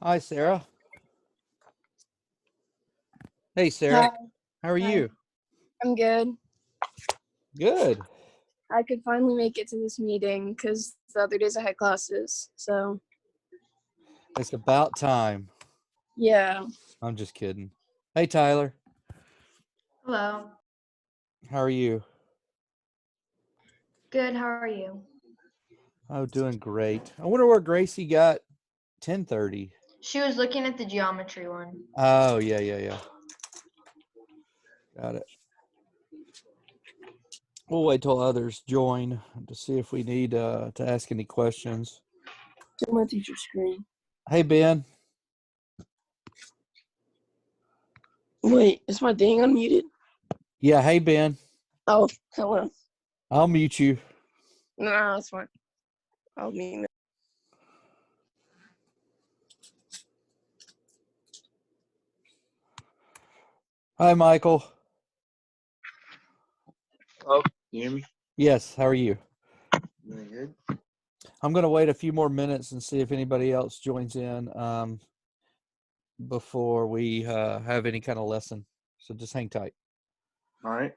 Hi, Sarah. Hey, Hi. Sarah. How are Hi. you? I'm good. Good. I could finally make it to this meeting because the other days I had classes. So, It's about time. yeah. I'm just kidding. Hey, Tyler. Hello. How are you? Good. How are you? Oh, doing great. I wonder where Gracie got 10:30. She was looking at the geometry one. Oh, yeah. Got it. We'll wait till others join to see if we need to ask any questions. To my teacher screen. Hey, Ben. Wait, is my thing unmuted? Yeah, hey, Ben. Oh, hello. I'll mute you. No, that's fine. I'll mute. Hi, Michael. Oh, you hear me? Yes, how are you? Doing good. I'm going to wait a few more minutes and see if anybody else joins in before we have any kind of lesson. So just hang tight. All right.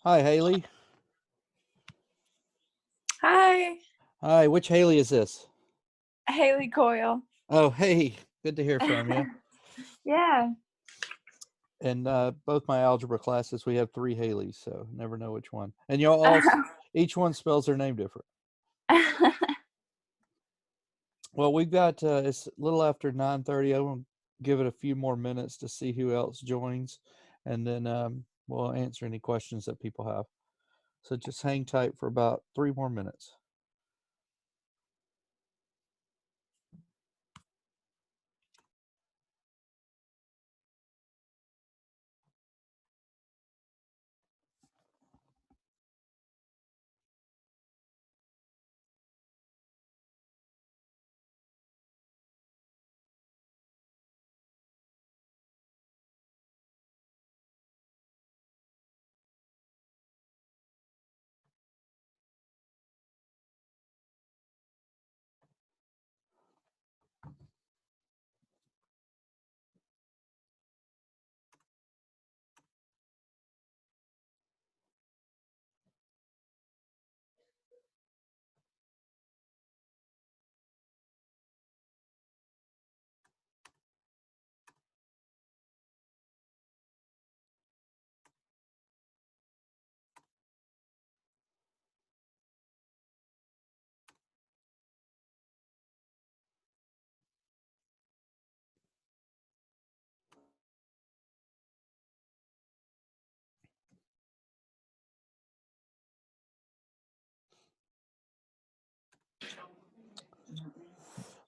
Hi, Haley. Hi, Hi, which Haley is this? Haley Coyle. Oh, hey, good to hear from you. Yeah. And both my algebra classes, we have 3 Haleys, so never know which one. And y'all all, each one spells their name different. Well, we've got, it's a little after 9:30. I want to give it a few more minutes to see who else joins, and then we'll answer any questions that people have. So just hang tight for about 3 more minutes.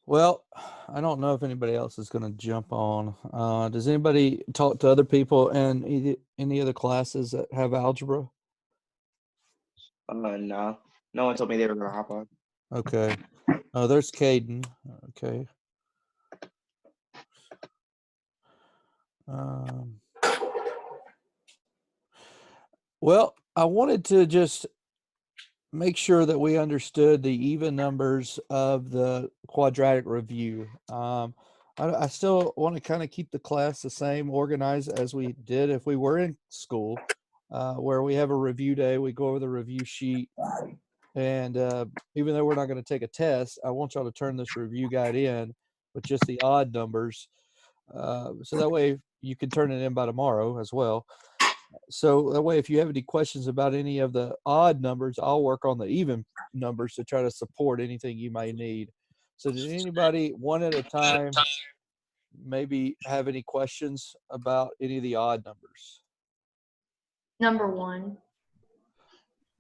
Well, I don't know if anybody else is going to jump on. Does anybody talk to other people in any other classes that have algebra? No. No one told me they were gonna hop on. Okay. Oh, there's Caden. Okay. Well, I wanted to just make sure that we understood the even numbers of the quadratic review. I still want to kind of keep the class the same, organized as we did if we were in school, where we have a review day, we go over the review sheet, And even though we're not going to take a test, I want y'all to turn this review guide in with just the odd numbers. So that way you can turn it in by tomorrow as well. So that way, if you have any questions about any of the odd numbers, I'll work on the even numbers to try to support anything you might need. So did anybody, one at a time, maybe have any questions about any of the odd numbers? Number 1,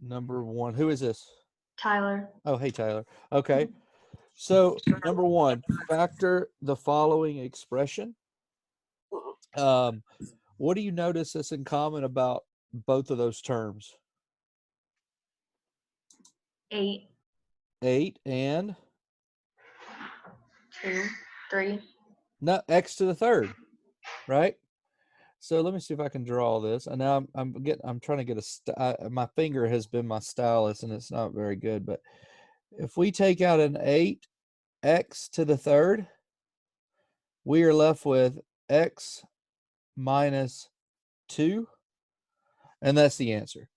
Number one, who is this? Tyler. Oh, hey, Tyler. Okay. So number one, factor the following expression. What do you notice that's in common about both of those terms? 8, 8 and 2, 3. not x to the third, right? So let me see if I can draw this. And now I'm trying to get my finger has been my stylus and it's not very good. But if we take out an 8x to the third, we are left with x minus 2. And that's the answer.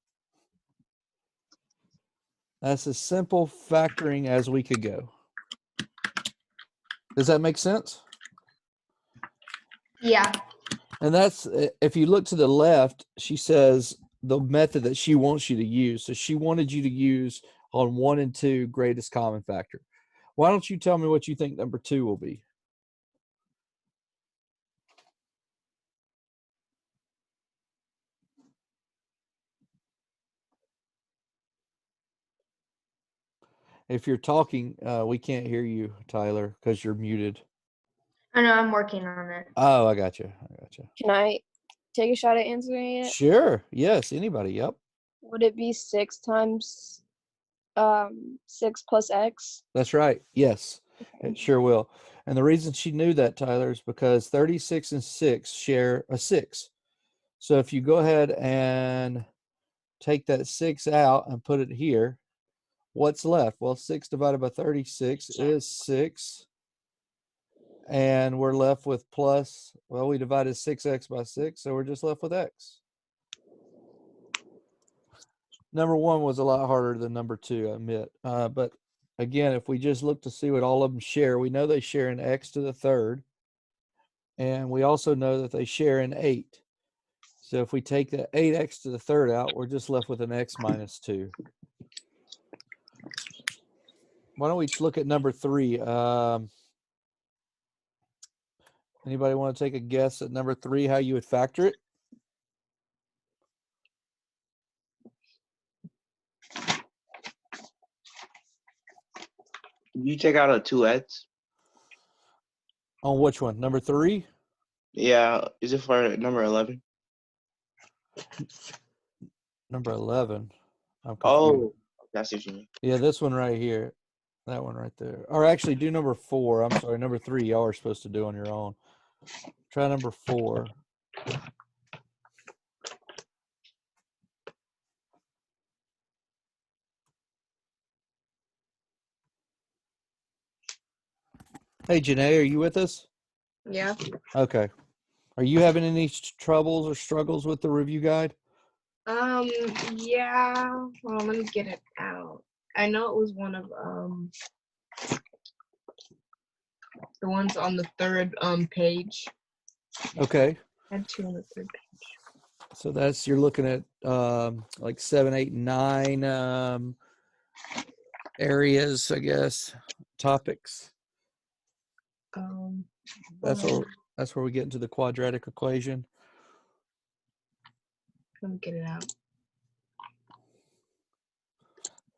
That's as simple factoring as we could go. Does that make sense? Yeah. And that's, if you look to the left, she says the method that she wants you to use. So she wanted you to use on 1 and 2 greatest common factor. Why don't you tell me what you think number 2 will be? If you're talking, we can't hear you, Tyler, because you're muted. I know, I'm working on it. Oh, I got you. I got you. Can I take a shot at answering it? Sure. Yes. Anybody. Yep. Would it be 6 times 6 plus x? That's right. Yes, it sure will. And the reason she knew that, Tyler, is because 36 and 6 share a 6. So if you go ahead and take that 6 out and put it here, what's left? Well, 6 divided by 36 is 6. And we're left with plus, well, we divided 6x by 6, so we're just left with x. Number 1 was a lot harder than number 2, I admit. But again, if we just look to see what all of them share, we know they share an x to the third. And we also know that they share an 8. So if we take the 8x to the third out, we're just left with an x minus 2. Why don't we look at number 3? Anybody want to take a guess at number 3, how you would factor it? You take out a 2x? On which one? Number 3? Yeah. Is it for number 11? Number 11. I'm confused. Oh, that's what you mean. Yeah, this one right here. That one right there. Or actually do number 4. I'm sorry, number 3 y'all are supposed to do on your own. Try number 4. Hey, Janae, are you with us? Yeah. Okay. Are you having any troubles or struggles with the review guide? Yeah. Well, let me get it out. I know it was one of the ones on the third page. Okay. I had 2 on the third page. So that's, you're looking at like 7, 8, 9 areas, I guess, topics. That's where we get into the quadratic equation. Let me get it out.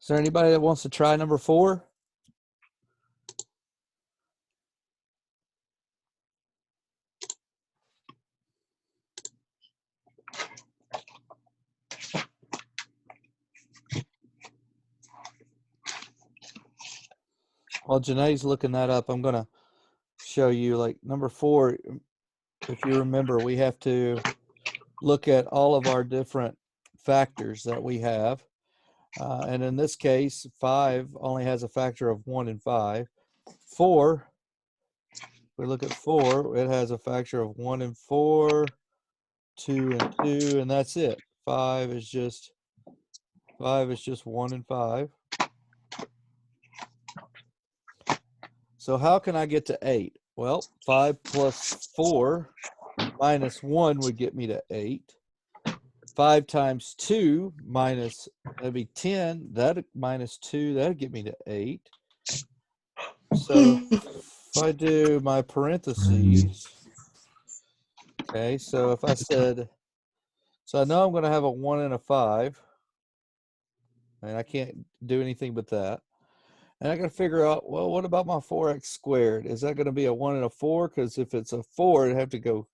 Is there anybody that wants to try number 4? While Janae's looking that up, I'm going to show you like number 4. If you remember, we have to look at all of our different factors that we have. And in this case, 5 only has a factor of 1 and 5. 4, we look at 4, it has a factor of 1 and 4, 2 and 2, and that's it. 5 is just 1 and 5. So how can I get to 8? Well, 5 plus 4 minus 1 would get me to 8. 5 times 2 minus, that'd be 10. That minus 2, that'd get me to 8. So if I do my parentheses, okay, so if I said, so I know I'm going to have a 1 and a 5, and I can't do anything but that. And I got to figure out, well, what about my 4x squared? Is that going to be a 1 and a 4? Because if it's a 4, it'd have to go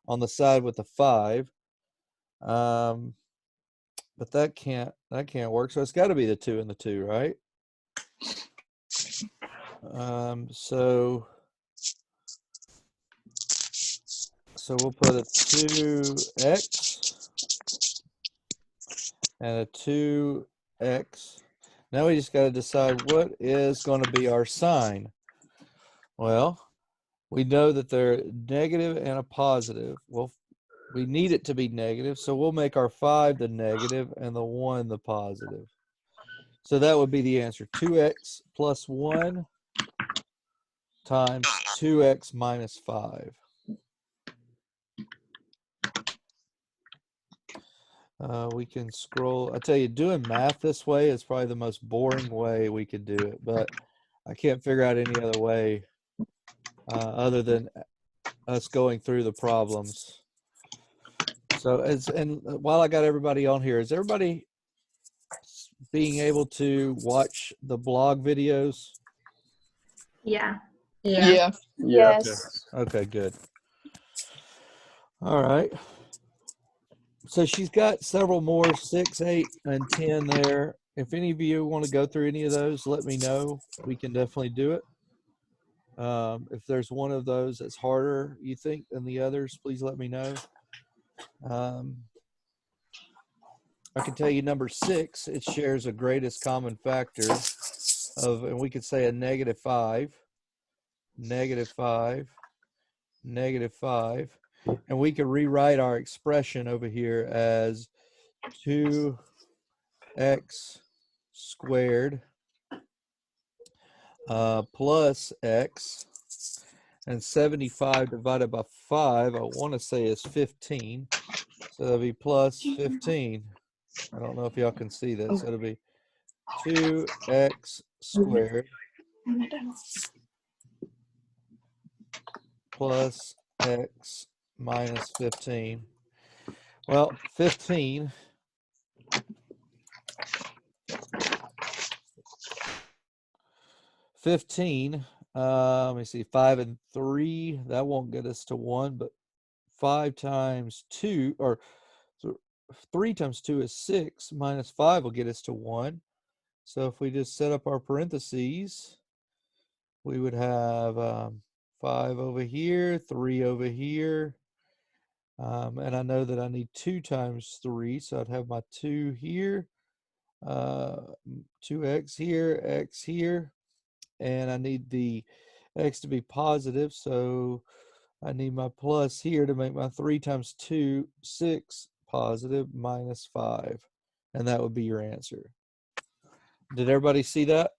on the side with the 5. But that can't work. So it's got to be the 2 and the 2, right? So we'll put a 2x and a 2x. Now we just got to decide what is going to be our sign. Well, we know that they're negative and a positive. Well, we need it to be negative, so we'll make our 5 the negative and the 1 the positive. So that would be the answer. 2x plus 1 times 2x minus 5. We can scroll. I tell you, doing math this way is probably the most boring way we could do it, but I can't figure out any other way other than us going through the problems. So while I got everybody on here, is everybody being able to watch the blog videos? Yeah. Yeah. Yes. Okay, good. All right. So she's got several more, 6, 8, and 10 there. If any of you want to go through any of those, let me know. We can definitely do it. If there's one of those that's harder, you think, than the others, please let me know. I can tell you number 6, it shares a greatest common factor of, and we could say a -5, -5, -5. And we could rewrite our expression over here as 2x squared plus x, and 75 divided by 5, I want to say is 15. So that'll be plus 15. I don't know if y'all can see that. So it'll be 2x squared plus x minus 15. Well, 15 let me see, 5 and 3, that won't get us to 1, but 5 times 2, or 3 times 2 is 6, minus 5 will get us to 1. So if we just set up our parentheses, we would have 5 over here, 3 over here, and I know that I need 2 times 3, so I'd have my 2 here, 2x here, x here, and I need the x to be positive, so I need my plus here to make my 3 times 2, 6, positive, minus 5, and that would be your answer. Did everybody see that?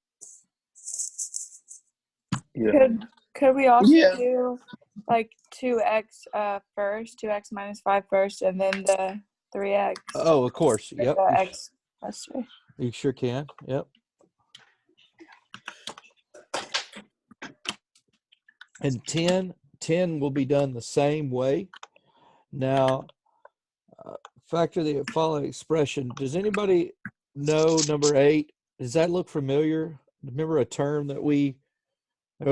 Yeah. Could we also Yeah. do like 2x first, 2x minus 5 first, and then the 3x? Oh, of course. or Yep. The x plus 3. You sure can. Yep. And 10 will be done the same way. Now, factor the following expression. Does anybody know number 8? Does that look familiar? Remember there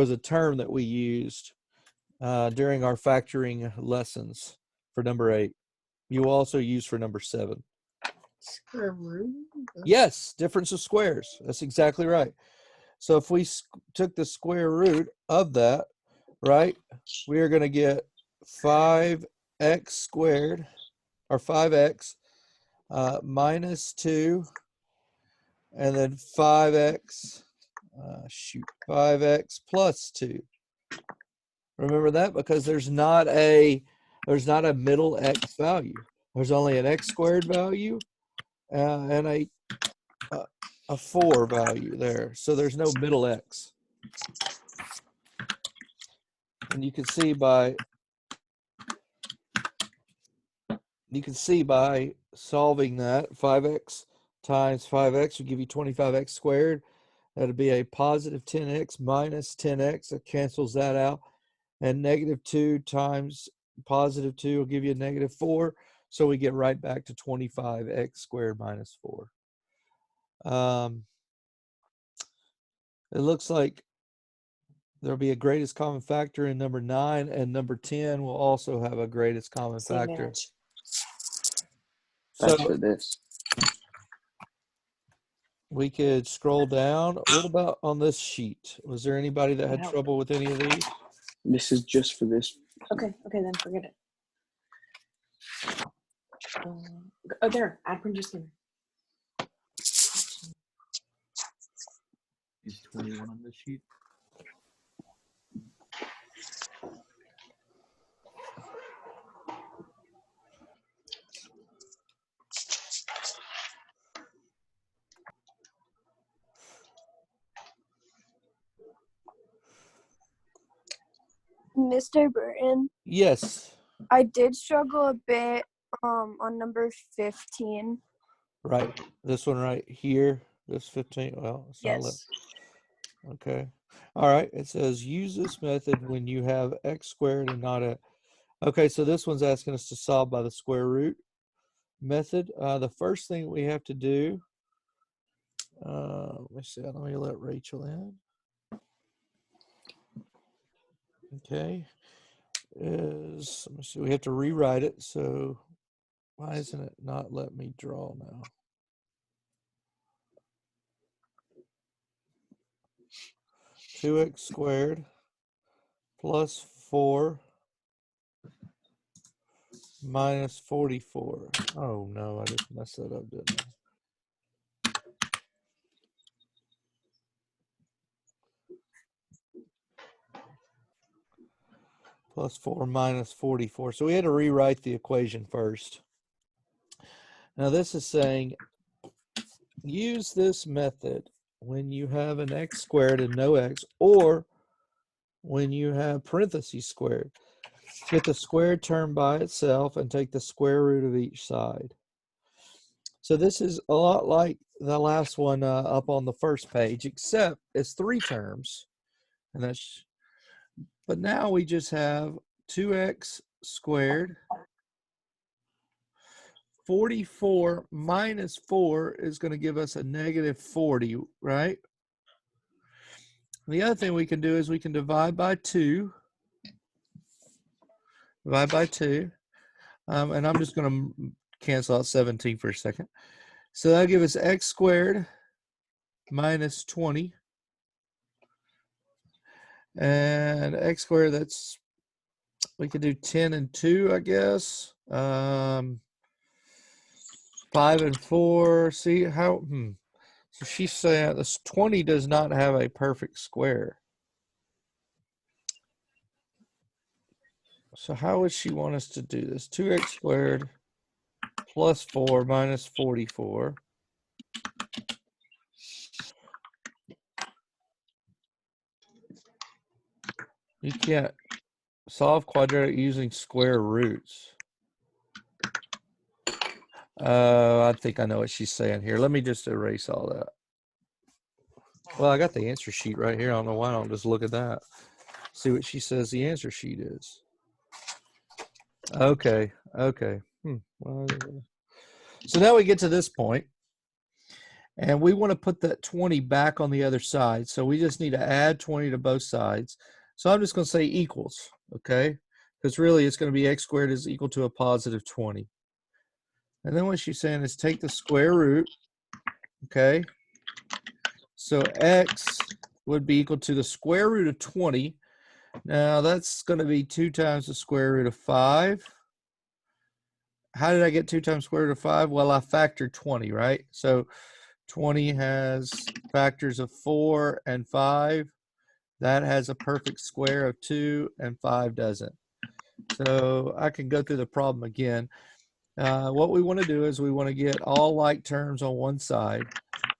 was a term that we used during our factoring lessons for number 8. You also use for number 7. Square root? Yes, difference of squares. That's exactly right. So if we took the square root of that, right, we are going to get 5x squared, or 5x minus 2, and then 5x, 5x plus 2. Remember that, because there's not a middle x value. There's only an x squared value and a 4 value there. So there's no middle x. And you can see by solving that, 5x times 5x will give you 25x squared. That'll be a positive 10x minus 10x. That cancels that out. And negative 2 times positive 2 will give you a negative 4. So we get right back to 25x squared minus 4. It looks like there'll be a greatest common factor in number 9, and number 10 will also have a greatest common Same factor. image. That's So for this. we could scroll down. What about on this sheet? Was there anybody that had No. trouble with any of these? This is just for this. Okay, then forget it. Oh, there, add printer scanner. Is 21 on this sheet? Mr. Burton, Yes. I did struggle a bit on number 15. Right. This one right here. This 15. Well, it's not Yes. okay. All right. It says use this method when you have x squared and not a. Okay. So this one's asking us to solve by the square root method. The first thing we have to do. Let me see. Let me let Rachel in. Okay. Let me see. We have to rewrite it. So why isn't it not let me draw now? Two x squared plus 4 minus 44. Oh no, I just messed that up, didn't I? Plus 4 minus 44. So we had to rewrite the equation first. Now this is saying use this method when you have an x squared and no x, or when you have parentheses squared. Get the squared term by itself and take the square root of each side. So this is a lot like the last one up on the first page, except it's 3 terms. And that's, but now we just have 2x squared. 44 minus 4 is going to give us a negative 40, right? The other thing we can do is we can divide by 2. Divide by 2. And I'm just going to cancel out 17 for a second. So that'll give us x squared minus 20. And x squared, that's, we could do 10 and 2, I guess. 5 and 4. See how, So she's saying this 20 does not have a perfect square. So how would she want us to do this? 2x squared plus 4 minus 44. You can't solve quadratic using square roots. I think I know what she's saying here. Let me just erase all that. Well, I got the answer sheet right here. I don't know why I don't just look at that. See what she says the answer sheet is. Okay. Well, so now we get to this point, and we want to put that 20 back on the other side. So we just need to add 20 to both sides. So I'm just going to say equals, okay? Because really it's going to be x squared is equal to a positive 20. And then what she's saying is take the square root, okay? So x would be equal to the square root of 20. Now that's going to be 2 times the square root of 5. How did I get 2 times square root of 5? Well, I factored 20, right? So 20 has factors of 4 and 5. That has a perfect square of 2, and 5 doesn't. So I can go through the problem again. What we want to do is we want to get all like terms on one side.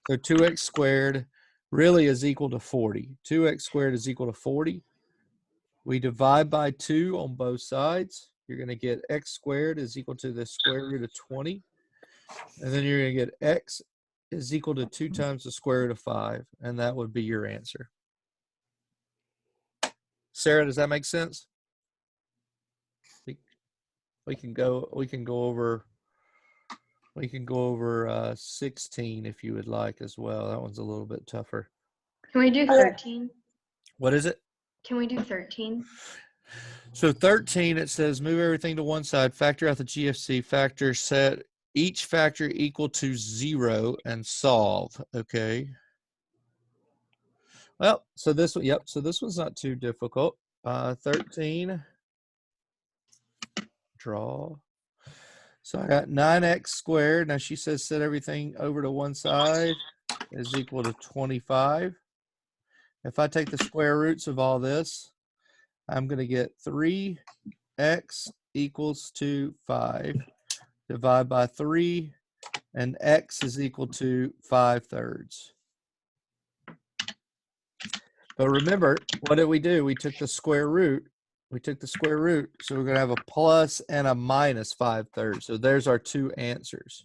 So 2x squared really is equal to 40. 2x squared is equal to 40. We divide by 2 on both sides. You're going to get x squared is equal to the square root of 20. And then you're going to get x is equal to 2 times the square root of 5. And that would be your answer. Sarah, does that make sense? We can go over 16 if you would like as well. That one's a little bit tougher. Can we do 13? What is it? Can we do 13? So 13, it says move everything to one side, factor out the GFC, factor set each factor equal to 0 and solve. Okay. Well, so this one, yep. So this one's not too difficult. 13, draw. So I got 9x squared. Now she says set everything over to one side is equal to 25. If I take the square roots of all this, I'm going to get 3x equals to 5. Divide by 3, and x is equal to 5/3. But remember, what did we do? We took the square root. We took the square root, so we're going to have a plus and a minus 5/3. So there's our two answers.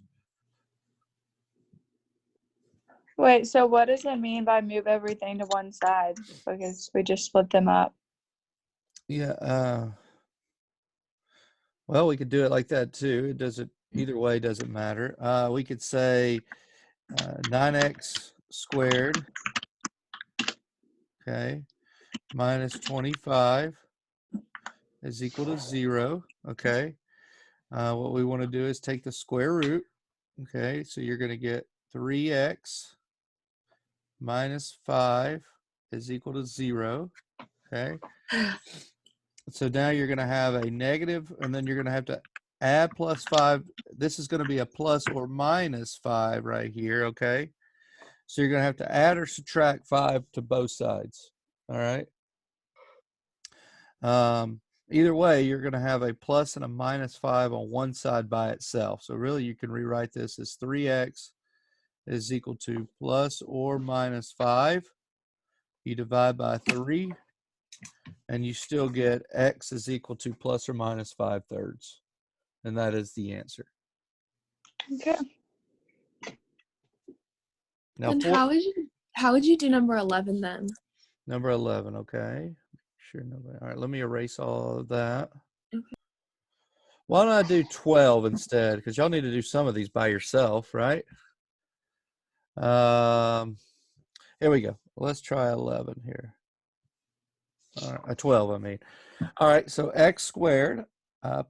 Wait, so what does it mean by move everything to one side? Because we just split them up. Yeah. Well, we could do it like that too. It doesn't, either way doesn't matter. We could say 9x squared, okay, minus 25 is equal to 0, okay. What we want to do is take the square root, okay, so you're going to get 3x minus 5 is equal to 0, okay. So now you're going to have a negative, and then you're going to have to add plus 5. This is going to be a plus or minus 5 right here, okay? So you're going to have to add or subtract 5 to both sides, all right? Either way, you're going to have a plus and a minus 5 on one side by itself. So really, you can rewrite this as 3x is equal to plus or minus 5. You divide by 3. And you still get x is equal to plus or minus 5/3. And that is the answer. Okay. Now, And how would you do number 11 then? number 11, okay. Sure, number. All right, let me erase all of that. Okay. Why don't I do 12 instead? Because y'all need to do some of these by yourself, right? Here we go. Let's try 11 here. All right, 12, I mean. All right, so x squared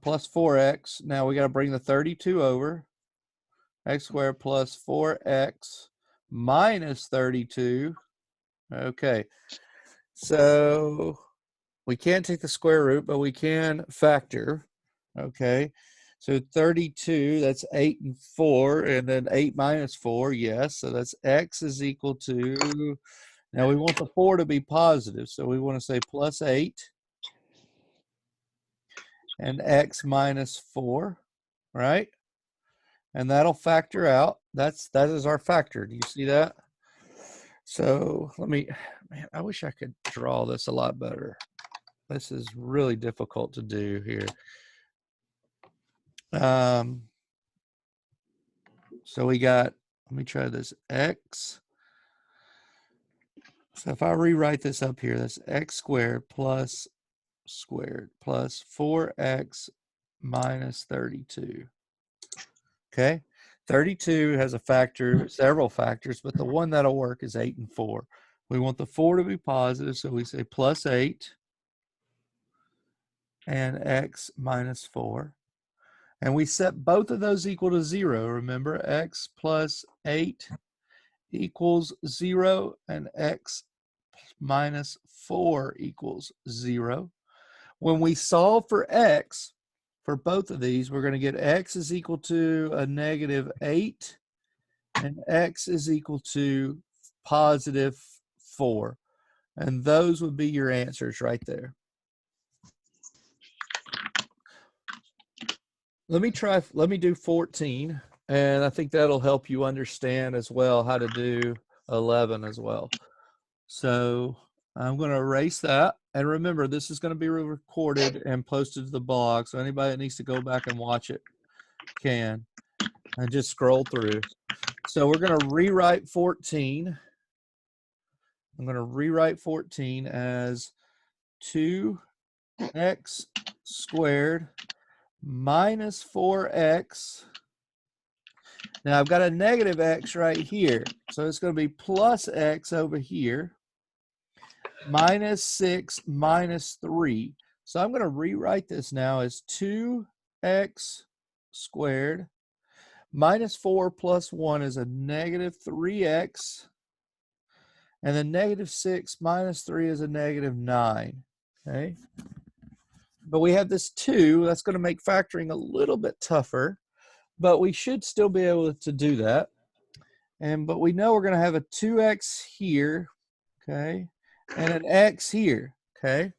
plus 4x. Now we got to bring the 32 over. X squared plus 4x minus 32. Okay, so we can't take the square root, but we can factor. Okay, so 32, that's 8 and 4, and then 8 minus 4, yes. So that's x is equal to, now we want the 4 to be positive, so we want to say plus 8 and x minus 4, right? And that'll factor out. That is our factor. Do you see that? So let me, man, I wish I could draw this a lot better. This is really difficult to do here. So we got, let me try this, x. So if I rewrite this up here, that's x squared plus 4x minus 32. Okay, 32 has a factor, several factors, but the one that'll work is 8 and 4. We want the 4 to be positive, so we say plus 8 and x minus 4. And we set both of those equal to 0. Remember, x plus 8 equals 0, and x minus 4 equals 0. When we solve for x, for both of these, we're going to get x is equal to a negative 8 and x is equal to positive 4. And those would be your answers right there. Let me do 14, and I think that'll help you understand as well how to do 11 as well. So I'm going to erase that. And remember, this is going to be recorded and posted to the blog. So anybody that needs to go back and watch it can. And just scroll through. So we're going to rewrite 14. I'm going to rewrite 14 as 2x squared minus 4x. Now I've got a negative x right here. So it's going to be plus x over here. Minus 6 minus 3. So I'm going to rewrite this now as 2x squared minus 4 plus 1 is a negative 3x. And then negative 6 minus 3 is a negative 9. Okay. But we have this 2. That's going to make factoring a little bit tougher. But we should still be able to do that. But we know we're going to have a 2x here. Okay. And an x here, okay?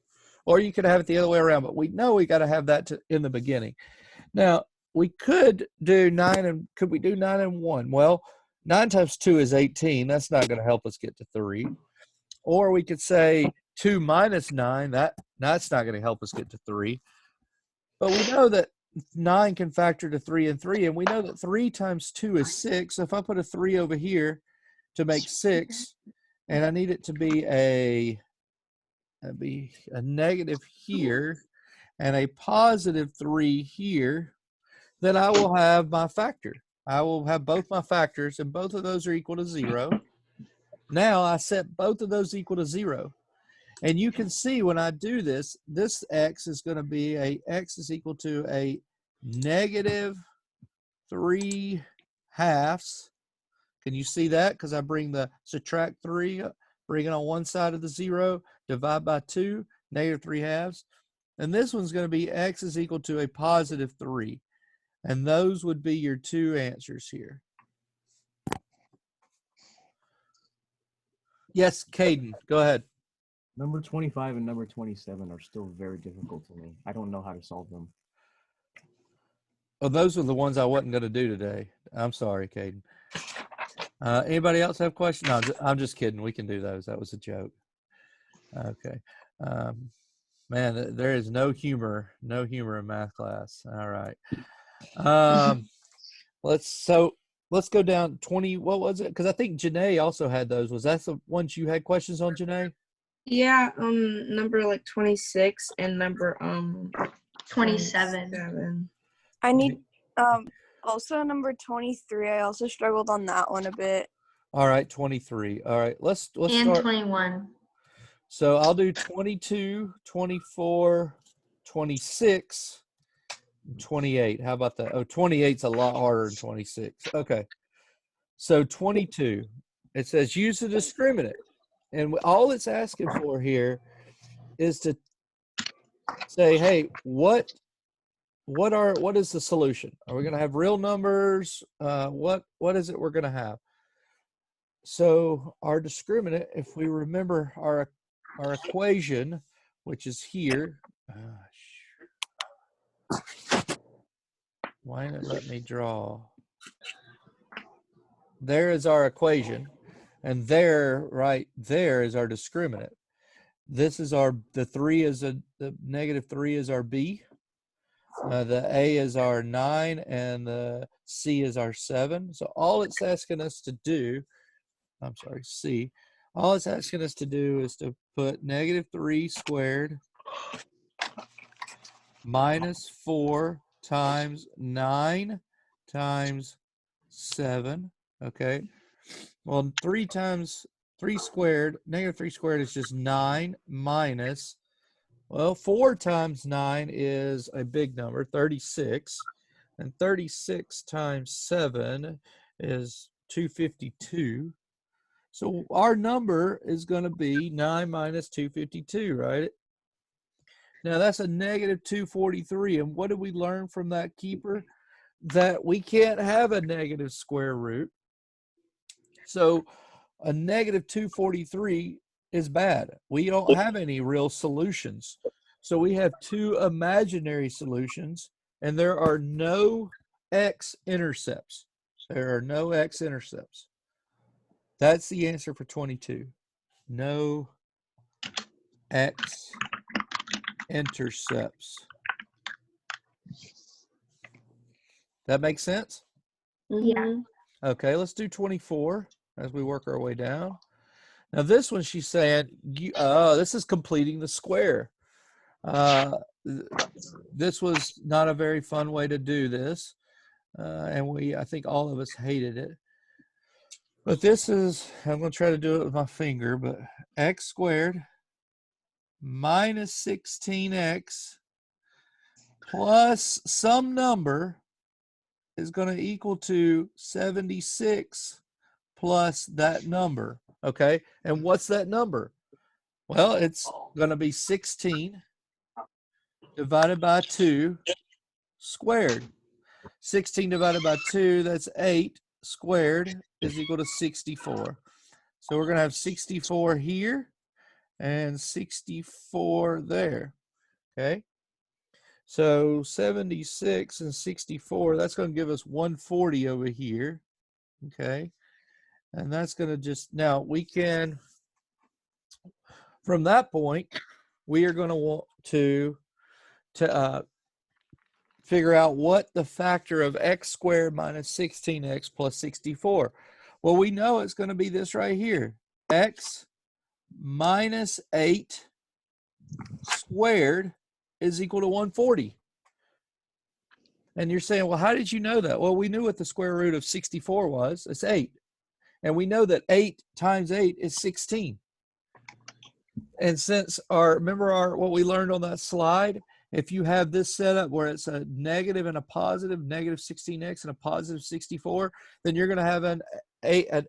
Or you could have it the other way around, but we know we got to have that in the beginning. Now, we could do 9 and, could we do 9 and 1? Well, 9 times 2 is 18. That's not going to help us get to 3. Or we could say 2 minus 9. That's not going to help us get to 3. But we know that 9 can factor to 3 and 3, and we know that 3 times 2 is 6. So if I put a 3 over here to make 6, and I need it to be a negative here and a positive 3 here, then I will have my factor. I will have both my factors, and both of those are equal to 0. Now I set both of those equal to 0. And you can see when I do this, this x is going to be x is equal to a negative 3 halves. Can you see that? Because I bring the subtract 3, bring it on one side of the 0, divide by 2, negative 3 halves. And this one's going to be x is equal to a positive 3. And those would be your two answers here. Yes, Caden, go ahead. Number 25 and number 27 are still very difficult to me. I don't know how to solve them. Oh, those are the ones I wasn't going to do today. I'm sorry, Caden. Anybody else have questions? No, I'm just kidding. We can do those. That was a joke. Okay. Man, there is no humor in math class. All right. Let's go down 20. What was it? Because I think Janae also had those. Was that the ones you had questions on, Janae? Yeah, number like 26 and number 27. I need also number 23. I also struggled on that one a bit. All right, 23. All right, let's And start. 21. So I'll do 22, 24, 26, 28. How about that? Oh, 28's a lot harder than 26. Okay. So 22, it says use the discriminant. And all it's asking for here is to say, hey, what is the solution? Are we going to have real numbers? What is it we're going to have? So our discriminant, if we remember our equation, which is here. Why didn't it let me draw? There is our equation, and there, right there, is our discriminant. This is the 3 is the negative 3 is our b. The a is our 9, and the c is our 7. So all it's asking us to do, I'm sorry, c. All it's asking us to do is to put negative 3 squared minus 4 times 9 times 7. Okay. Well, 3 squared, negative 3 squared is just 9 minus, well, 4 times 9 is a big number, 36. And 36 times 7 is 252. So our number is going to be 9 minus 252, right? Now that's a negative 243. And what did we learn from that keeper? That we can't have a negative square root. So a negative 243 is bad. We don't have any real solutions. So we have two imaginary solutions, and there are no x-intercepts. There are no x-intercepts. That's the answer for 22. No x-intercepts. That makes sense? Yeah. Mhm. Okay, let's do 24 as we work our way down. Now this one she's saying, this is completing the square. This was not a very fun way to do this. And I think all of us hated it. But this is, I'm going to try to do it with my finger, but x squared minus 16x plus some number is going to equal to 76 plus that number. Okay, and what's that number? Well, it's going to be 16 divided by 2 squared. 16 divided by 2, that's 8 squared is equal to 64. So we're going to have 64 here and 64 there. Okay. So 76 and 64, that's going to give us 140 over here. Okay. And that's going to just, now we can, from that point, we are going to want to figure out what the factor of x squared minus 16x plus 64. Well, we know it's going to be this right here. X minus 8 squared is equal to 140. And you're saying, well, how did you know that? Well, we knew what the square root of 64 was. It's 8. And we know that 8 times 8 is 16. And since remember what we learned on that slide, if you have this setup where it's a negative and a positive, negative 16x and a positive 64, then you're going to have an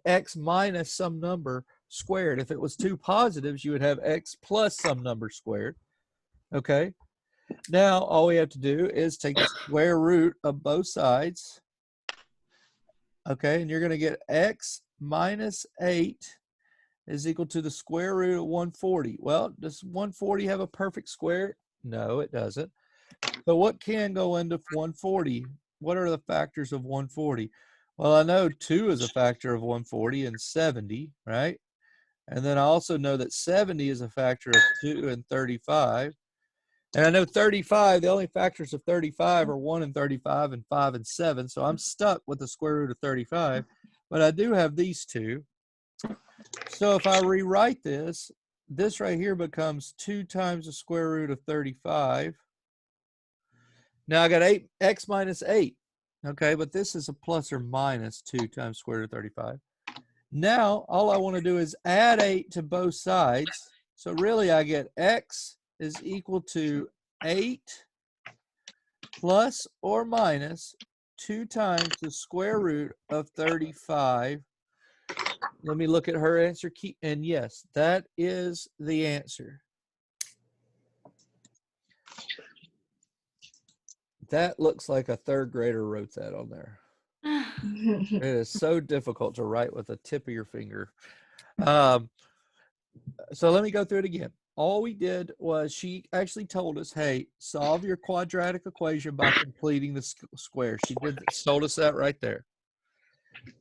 x minus some number squared. If it was two positives, you would have x plus some number squared. Okay. Now, all we have to do is take the square root of both sides. Okay, and you're going to get x minus 8 is equal to the square root of 140. Well, does 140 have a perfect square? No, it doesn't. So what can go into 140? What are the factors of 140? Well, I know 2 is a factor of 140 and 70, right? And then I also know that 70 is a factor of 2 and 35. And I know 35, the only factors of 35 are 1 and 35 and 5 and 7. So I'm stuck with the square root of 35. But I do have these two. So if I rewrite this, this right here becomes 2 times the square root of 35. Now I got x minus 8. Okay, but this is a plus or minus 2 times square root of 35. Now all I want to do is add 8 to both sides. So really I get x is equal to 8 plus or minus 2 times the square root of 35. Let me look at her answer key. And yes, that is the answer. That looks like a third grader wrote that on there. It is so difficult to write with the tip of your finger. So let me go through it again. All we did was she actually told us, hey, solve your quadratic equation by completing the square. She told us that right there.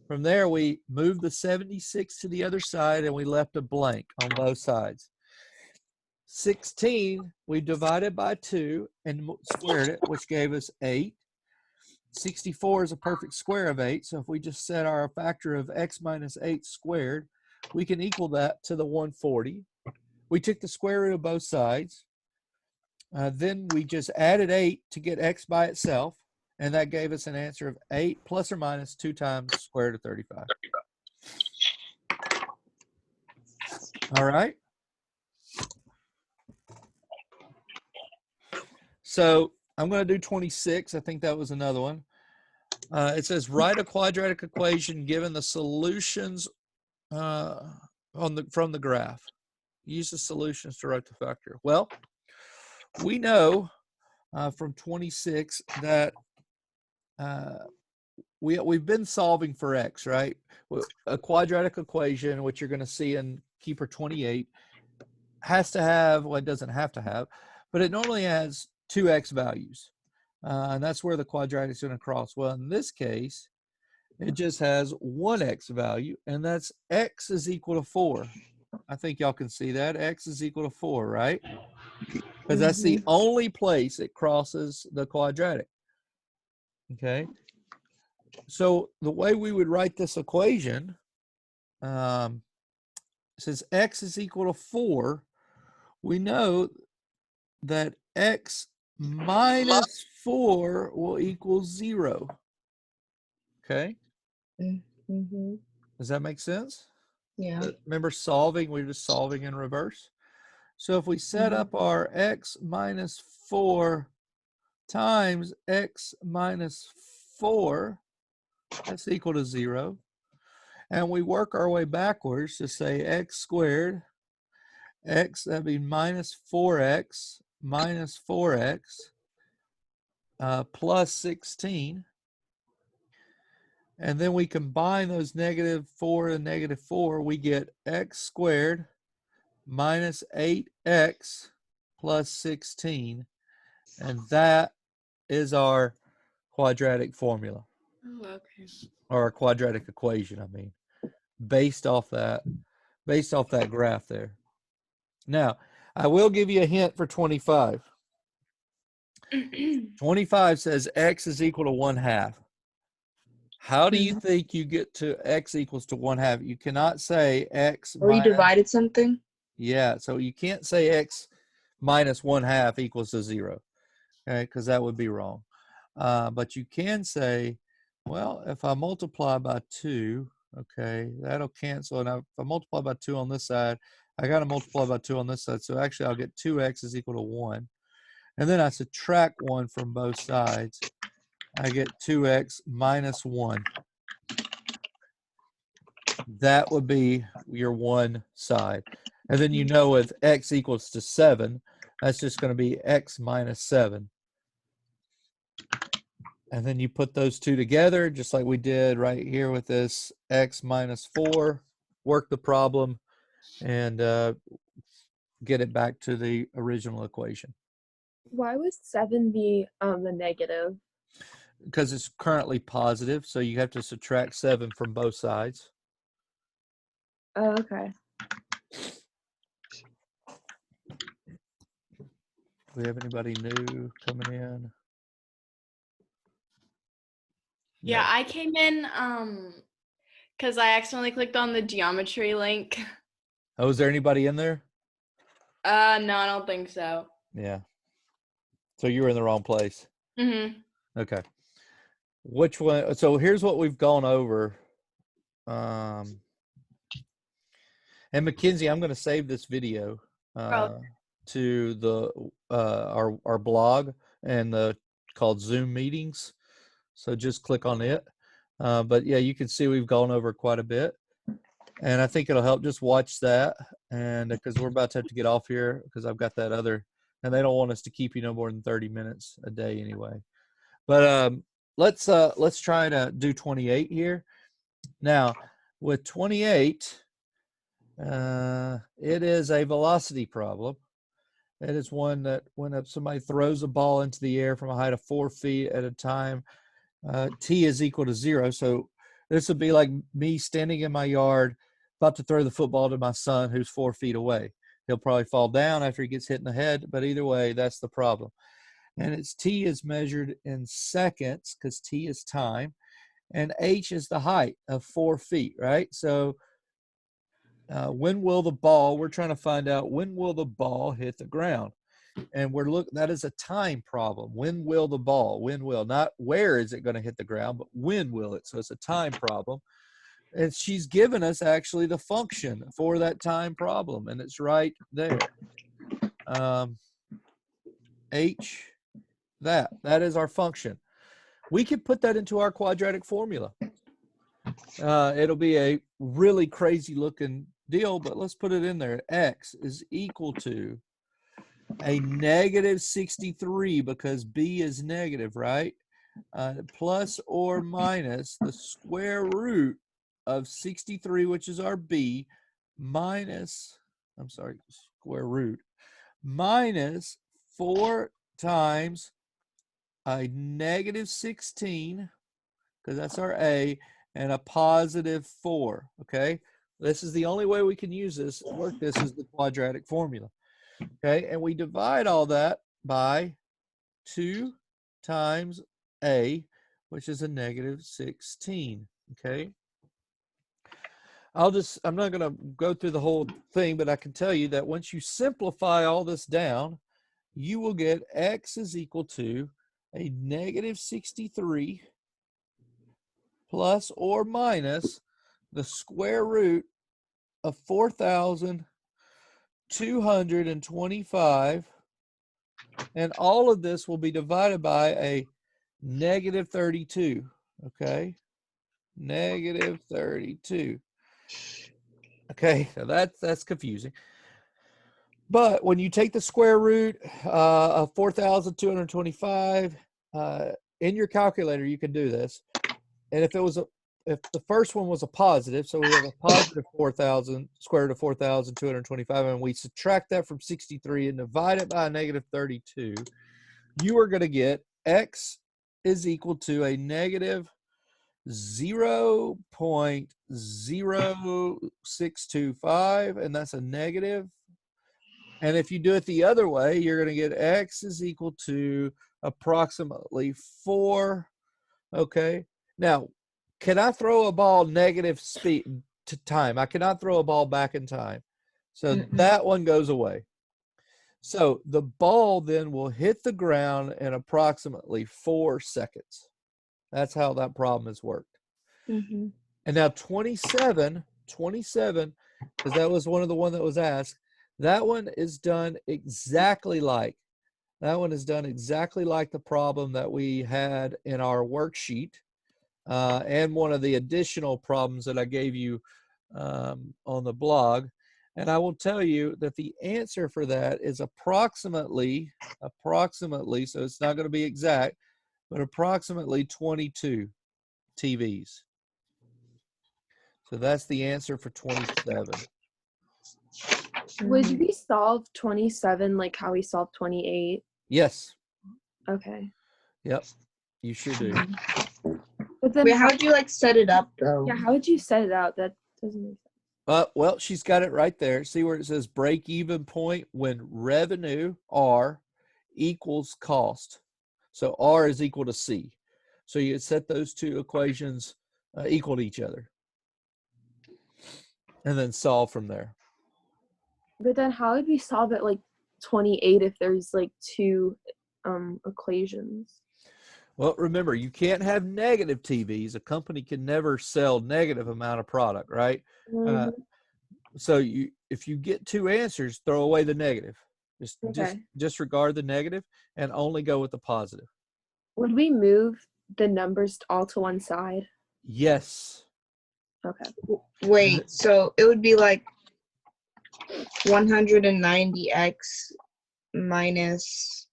From there, we moved the 76 to the other side and we left a blank on both sides. 16, we divided by 2 and squared it, which gave us 8. 64 is a perfect square of 8. So if we just set our factor of x minus 8 squared, we can equal that to the 140. We took the square root of both sides. Then we just added 8 to get x by itself. And that gave us an answer of 8 plus or minus 2 times square root of 35. All right. So I'm going to do 26. I think that was another one. It says write a quadratic equation given the solutions from the graph. Use the solutions to write the factor. Well, we know from 26 that we've been solving for x, right? A quadratic equation, which you're going to see in Keeper 28, has to have, well, it doesn't have to have, but it normally has 2 x values. And that's where the quadratic is going to cross. Well, in this case, it just has 1 x value, and that's x is equal to 4. I think y'all can see that. X is equal to 4, right? Because that's the only place it crosses the quadratic. Okay. So the way we would write this equation, since X is equal to 4, we know that X minus 4 will equal 0. Okay. Mm-hmm. Does that make sense? Yeah. Remember solving, we're just solving in reverse. So if we set up our X minus 4 times X minus 4, that's equal to 0. And we work our way backwards to say X squared, X, that'd be minus 4X minus 4X plus 16. And then we combine those negative 4 and negative 4, we get X squared minus 8X plus 16. And that is our quadratic formula, Oh, okay. or a quadratic equation, I mean, based off that graph there. Now, I will give you a hint for 25. 25 says X is equal to 1/2. How do you think you get to X equals to 1/2? You cannot say X Or you minus, divided something? yeah, so you can't say X minus 1/2 equals to 0, okay, because that would be wrong. But you can say, well, if I multiply by 2, okay, that'll cancel. And if I multiply by 2 on this side, I got to multiply by 2 on this side. So actually, I'll get 2X is equal to 1. And then I subtract 1 from both sides. I get 2X minus 1. That would be your one side. And then you know if X equals to 7, that's just going to be X minus 7. And then you put those two together, just like we did right here with this X minus 4, work the problem, and get it back to the original equation. Why would 7 be a negative? Because it's currently positive, so you have to subtract 7 from both sides. Oh, okay. Do we have anybody new coming in? Yeah, No. I came in because I accidentally clicked on the geometry link. Oh, is there anybody in there? No, I don't think so. Yeah. So you were in the wrong place. Mm-hmm. Okay. Which one? So here's what we've gone over. And Mackenzie, I'm going to save this video to the our blog and the called Zoom meetings. So just click on it. But yeah, you can see we've gone over quite a bit, and I think it'll help. Just watch that, and because we're about to have to get off here because I've got that other, and they don't want us to keep you no more than 30 minutes a day anyway. But let's try to do 28 here. Now with 28. It is a velocity problem. It is one that when somebody throws a ball into the air from a height of 4 feet at a time, t is equal to 0. So this would be like me standing in my yard about to throw the football to my son who's 4 feet away. He'll probably fall down after he gets hit in the head, but either way, that's the problem. And its t is measured in seconds because t is time, and h is the height of 4 feet, right? So when will the ball, we're trying to find out when will the ball hit the ground. And that is a time problem. When will the ball, not where is it going to hit the ground, but when will it? So it's a time problem. And she's given us actually the function for that time problem. And it's right there. H, that is our function. We can put that into our quadratic formula. It'll be a really crazy looking deal, but let's put it in there. X is equal to a negative 63 because b is negative, right? Plus or minus the square root of 63, which is our b, square root, minus 4 times a negative 16, because that's our a, and a positive 4, okay? This is the only way we can use this, work this is the quadratic formula. Okay, and we divide all that by 2 times a, which is a negative 16. Okay. I'm not going to go through the whole thing, but I can tell you that once you simplify all this down, you will get x is equal to a negative 63 plus or minus the square root of 4,225. And all of this will be divided by a negative 32. Okay. Negative 32. Okay, so that's confusing. But when you take the square root of 4,225 in your calculator, you can do this. And if the first one was a positive, so we have a positive 4,000 square root of 4,225, and we subtract that from 63 and divide it by a negative 32, you are going to get x is equal to a negative 0.0625, and that's a negative. And if you do it the other way, you're going to get x is equal to approximately 4. Okay. Now, can I throw a ball negative speed to time? I cannot throw a ball back in time. So that one goes away. So the ball then will hit the ground in approximately 4 seconds. That's how that problem is worked. Mm-hmm. And now 27, because that was one that was asked, that one is done exactly like the problem that we had in our worksheet, and one of the additional problems that I gave you on the blog. And I will tell you that the answer for that is approximately, so it's not going to be exact, but approximately 22 TVs. So that's the answer for 27. Would we solve 27 like how we solved 28? Yes. Okay. Yep. You sure do. But then Wait, how'd you like set it up though? yeah, how would you set it out? That doesn't make sense. Well, she's got it right there. See where it says break even point when revenue R equals cost. So R is equal to C. So you set those two equations equal to each other, and then solve from there. But then how would we solve it like 28 if there's like two equations? Well, remember, you can't have negative TVs. A company can never sell negative amount of product, right? So if you get two answers, throw away the negative. Just disregard the negative and only go with the positive. Would we move the numbers all to one side? Yes. Okay. Wait, so it would be like 190x minus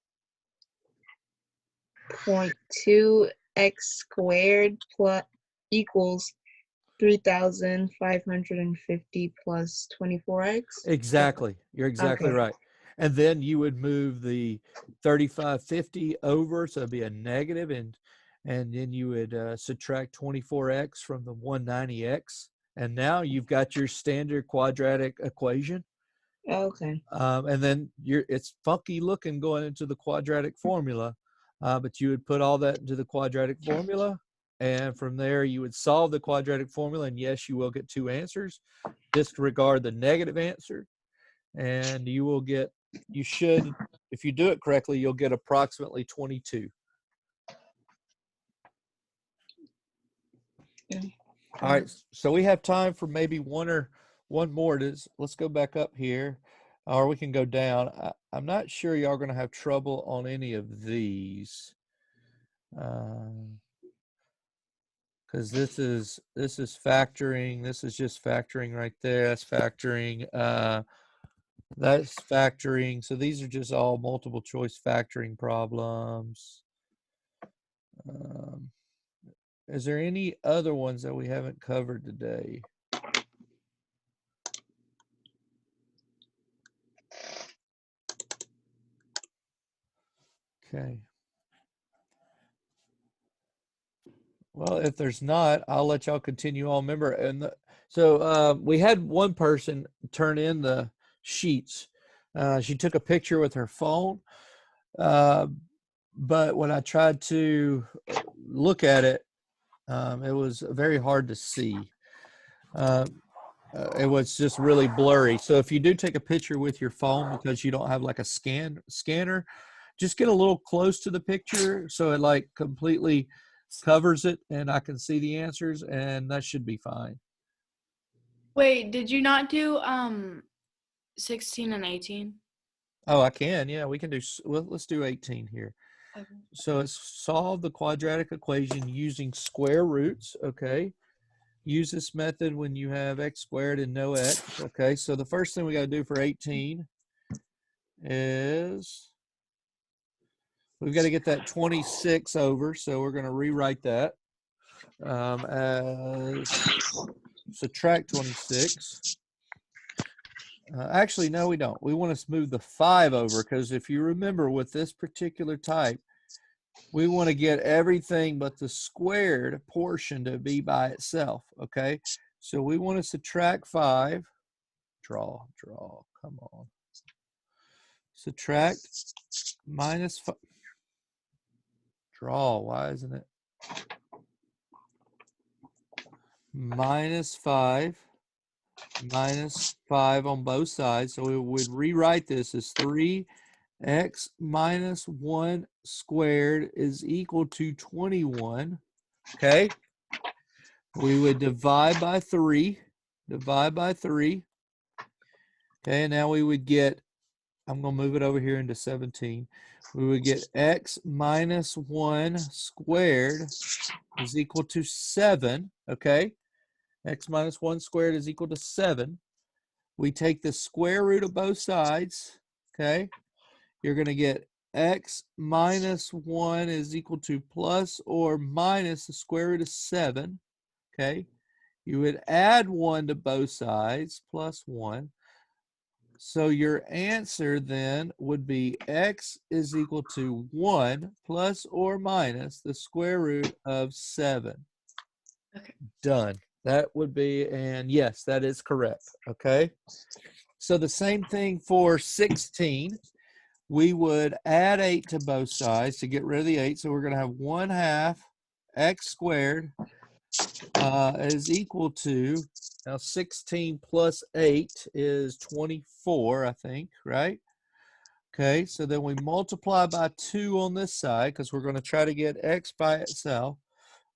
0.2x squared plus equals 3,550 plus 24x. Exactly. You're exactly right. And then you would move the 3550 over, so it'd be a negative, and then you would subtract 24x from the 190x, and now you've got your standard quadratic equation. Okay. And then it's funky looking going into the quadratic formula, but you would put all that into the quadratic formula, and from there you would solve the quadratic formula, and yes, you will get two answers. Disregard the negative answer, and you should, if you do it correctly, you'll get approximately 22. All right, so we have time for maybe one more. Let's go back up here, or we can go down. I'm not sure y'all are going to have trouble on any of these, because this is factoring. This is just factoring right there. That's factoring. That's factoring. So these are just all multiple choice factoring problems. Is there any other ones that we haven't covered today? Okay. Well, if there's not, I'll let y'all continue on. Remember, we had one person turn in the sheets. She took a picture with her phone, but when I tried to look at it, it was very hard to see. It was just really blurry. So if you do take a picture with your phone because you don't have like a scanner, just get a little close to the picture so it like completely covers it and I can see the answers, and that should be fine. Wait, did you not do 16 and 18? Oh, I can. Yeah, we can do. Well, let's do 18 here. Okay. So it's solve the quadratic equation using square roots. Okay. Use this method when you have x squared and no x. Okay. So the first thing we got to do for 18 is we've got to get that 26 over. So we're going to rewrite that as subtract 26. Actually, no, we don't. We want to move the 5 over because if you remember with this particular type, we want to get everything but the squared portion to be by itself, okay? So we want to subtract 5. Draw, come on. Subtract minus 5. Draw, why isn't it? Minus 5 on both sides. So we would rewrite this as 3x minus 1 squared is equal to 21. Okay. We would divide by 3. Okay, and now we would get, I'm going to move it over here into 17. We would get x minus 1 squared is equal to 7. Okay. X minus 1 squared is equal to 7. We take the square root of both sides. Okay. You're going to get x minus 1 is equal to plus or minus the square root of 7. Okay. You would add 1 to both sides, plus 1. So your answer then would be x is equal to 1 plus or minus the square root of 7. Okay. Done. That would be, and yes, that is correct. Okay. So the same thing for 16. We would add 8 to both sides to get rid of the 8. So we're going to have 1/2 x squared is equal to, now 16 plus 8 is 24, I think, right? Okay, so then we multiply by 2 on this side because we're going to try to get x by itself.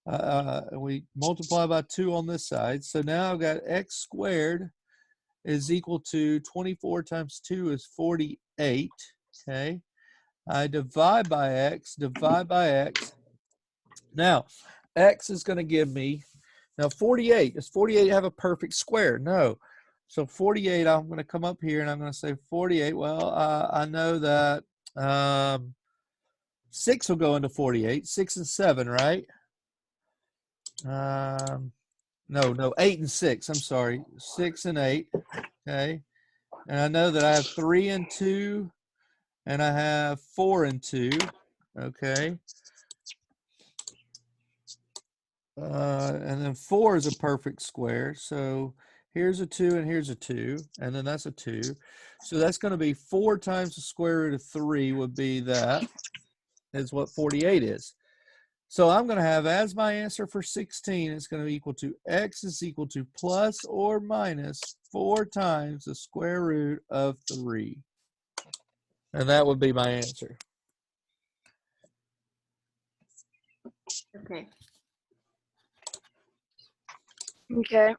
And we multiply by 2 on this side. So now I've got x squared is equal to 24 times 2 is 48. Okay, I divide by x. Now, x is going to give me, now 48. Does 48 have a perfect square? No. So 48, I'm going to come up here and I'm going to say 48. Well, I know that 6 will go into 48. 6 and 7, right? No, 8 and 6. I'm sorry. 6 and 8. Okay. And I know that I have 3 and 2 and I have 4 and 2. Okay. And then 4 is a perfect square. So here's a 2 and here's a 2. And then that's a 2. So that's going to be 4 times the square root of 3 would be that. Is what 48 is. So I'm going to have as my answer for 16, it's going to be equal to x is equal to plus or minus 4 times the square root of 3. And that would be my answer. Okay. Okay.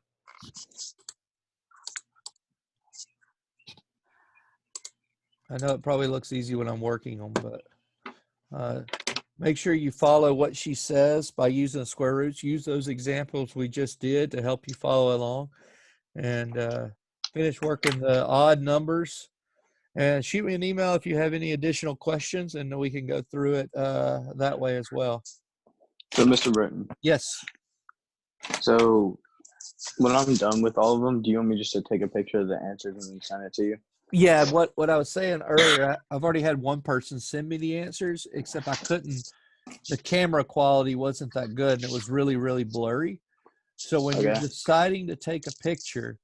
I know it probably looks easy when I'm working on, but make sure you follow what she says by using the square roots. Use those examples we just did to help you follow along, and finish working the odd numbers. And shoot me an email if you have any additional questions, and we can go through it that way as well. So, Mr. Britton, Yes. so when I'm done with all of them, do you want me just to take a picture of the answers and then send it to you? Yeah, what I was saying earlier, I've already had one person send me the answers, except I couldn't the camera quality wasn't that good and it was really, really blurry. So when you're Okay. deciding to take a picture,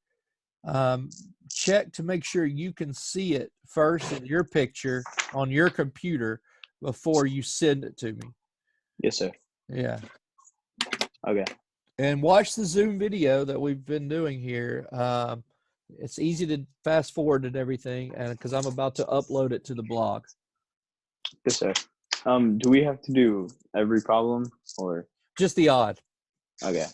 check to make sure you can see it first in your picture on your computer before you send it to me. Yes, sir. Yeah. Okay. And watch the Zoom video that we've been doing here. It's easy to fast forward and everything, and because I'm about to upload it to the blog. Yes, sir. Do we have to do every problem or? Just the odd. Okay.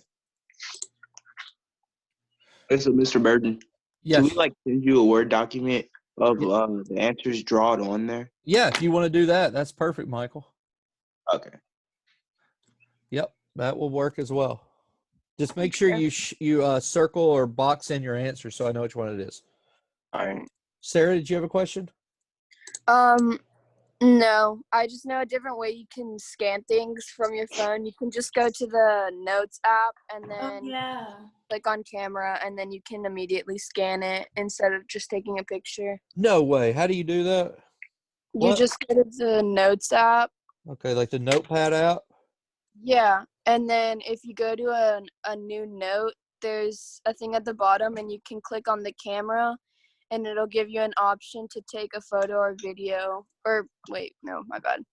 So, Mr. Burden, Yes. can we like send you a Word document of Yeah. the answers drawn on there? Yeah, if you want to do that, that's perfect, Michael. Okay. Yep, that will work as well. Just make sure you circle or box in your answer so I know which one it is. All right. Sarah, did you have a question? No, I just know a different way you can scan things from your phone. You can just go to the Notes app and Oh, then yeah. click on camera, and then you can immediately scan it instead of just taking a picture. No way. How do you do that? You What? just go to the Notes app. Okay, like the notepad app? Yeah, and then if you go to a new note, there's a thing at the bottom, and you can click on the camera, and it'll give you an option to take a photo or video. Or wait, no, my bad.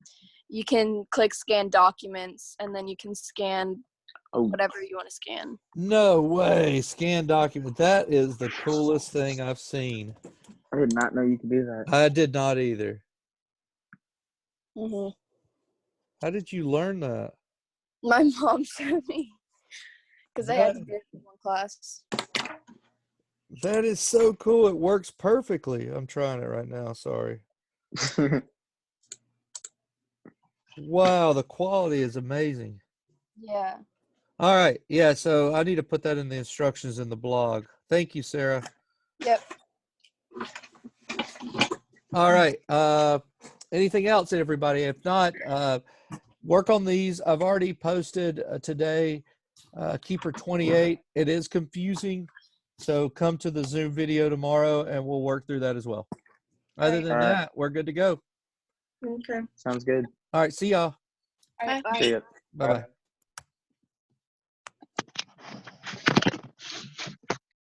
You can click scan documents, and then you can scan whatever you want to scan. No way. Scan document. That is the coolest thing I've seen. I did not know you could do that. I did not either. Mm-hmm. How did you learn that? My mom showed me because I had to do it in one class. That is so cool. It works perfectly. I'm trying it right now. Sorry. Wow, the quality is amazing. Yeah. All right. Yeah, so I need to put that in the instructions in the blog. Thank you, Sarah. Yep. All right. Anything else, everybody? If not, work on these. I've already posted today, Keeper 28. It is confusing. So come to the Zoom video tomorrow and we'll work through that as well. Other than All right. that, we're good to go. Okay. Sounds good. All right. See y'all. All right, bye. See ya. Bye-bye.